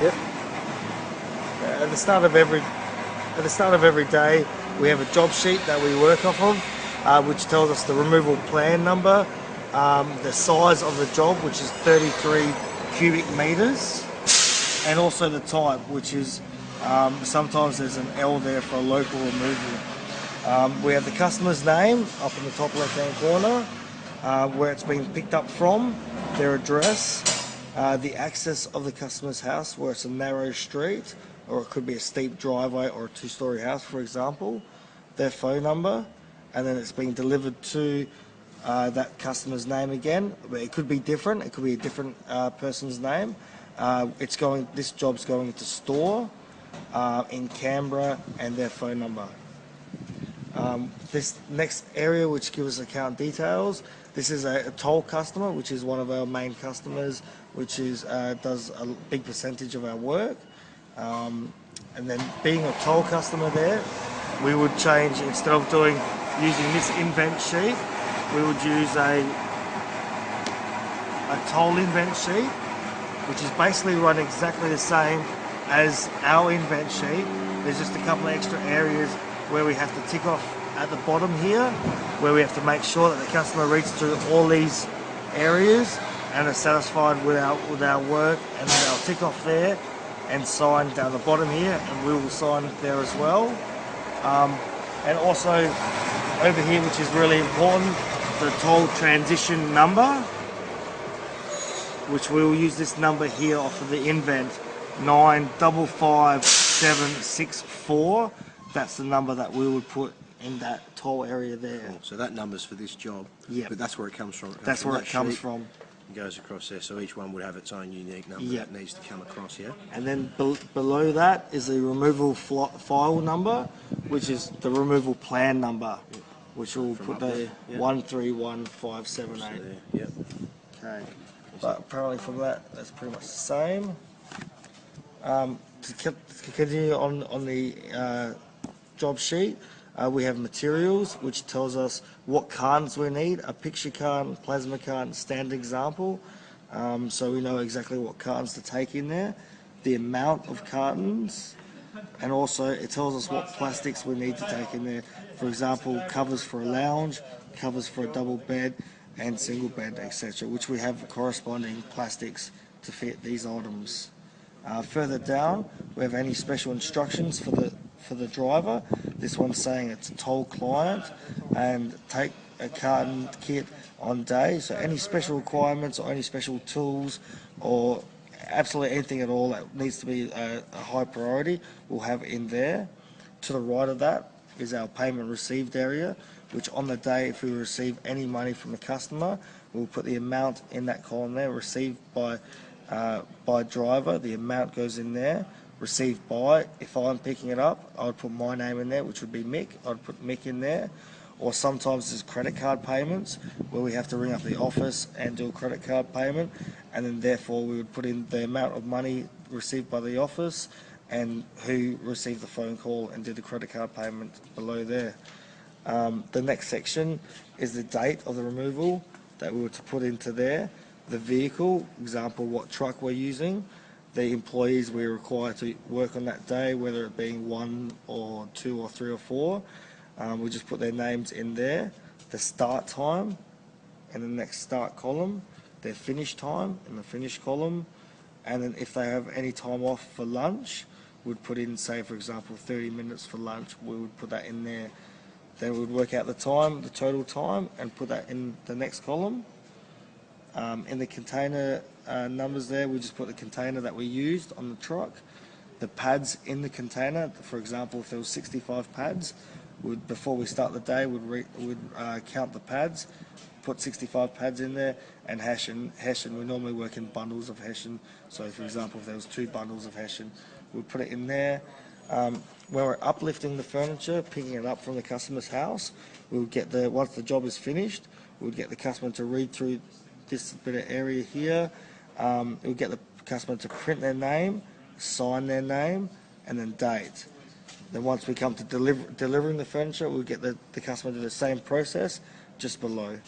Yep. At the start of every day, we have a job sheet that we work off of, which tells us the removal plan number, the size of the job, which is 33 cubic meters, and also the type, which is sometimes there's an L there for a local removal. We have the customer's name up in the top left hand corner, where it's been picked up from, their address, the access of the customer's house, where it's a narrow street, or it could be a steep driveway or a two-story house, for example, their phone number, and then it's being delivered to that customer's name again. It could be different. It could be a different person's name. This job's going to store in Canberra, and their phone number. This next area, which gives us account details, this is a toll customer, which is one of our main customers, which does a big percentage of our work. And then being a toll customer there, we would change, instead of using this invent sheet, we would use a toll invent sheet, which is basically run exactly the same as our invent sheet. There's just a couple of extra areas where we have to tick off at the bottom here, where we have to make sure that the customer reads through all these areas and are satisfied with our work, and then they'll tick off there and sign down the bottom here, and we will sign there as well. And also over here, which is really important, the toll transition number, which we will use this number here off of the invent, 955764. That's the number that we would put in that toll area there. Cool. So that number's for this job. Yeah. But that's where it comes from. That's where it comes from. It goes across there, so each one would have its own unique number that needs to come across, yeah? And then below that is the removal file number, which is the removal plan number, which will put the 131578. Yep. Okay. But apparently from that's pretty much the same. To continue on the job sheet, we have materials, which tells us what cartons we need: a picture carton, plasma carton, standard example. So we know exactly what cartons to take in there, the amount of cartons, and also it tells us what plastics we need to take in there. For example, covers for a lounge, covers for a double bed, and single bed, etc., which we have corresponding plastics to fit these items. Further down, we have any special instructions for the driver. This one's saying it's a toll client and take a carton kit on day. So any special requirements or any special tools or absolutely anything at all that needs to be a high priority, we'll have in there. To the right of that is our payment received area, which on the day, if we receive any money from the customer, we'll put the amount in that column there, received by driver, the amount goes in there. Received by, if I'm picking it up, I would put my name in there, which would be Mick. I'd put Mick in there. Or sometimes there's credit card payments where we have to ring up the office and do a credit card payment, and then therefore we would put in the amount of money received by the office and who received the phone call and did the credit card payment below there. The next section is the date of the removal that we were to put into there. The vehicle, example, what truck we're using, the employees we're required to work on that day, whether it being 1 or 2 or 3 or 4. We just put their names in there, the start time in the next start column, their finish time in the finish column, and then if they have any time off for lunch, we'd put in, say for example, 30 minutes for lunch, we would put that in there. Then we would work out the time, the total time, and put that in the next column. In the container numbers there, we just put the container that we used on the truck, the pads in the container. For example, if there was 65 pads, before we start the day, we'd count the pads, put 65 pads in there, and Hessian, we normally work in bundles of Hessian. So for example, if there was 2 bundles of Hessian, we'd put it in there. When we're uplifting the furniture, picking it up from the customer's house, we would get once the job is finished, we would get the customer to read through this bit of area here. We'll get the customer to print their name, sign their name, and then date. Then once we come to delivering the furniture, we'll get the customer to do the same process just below.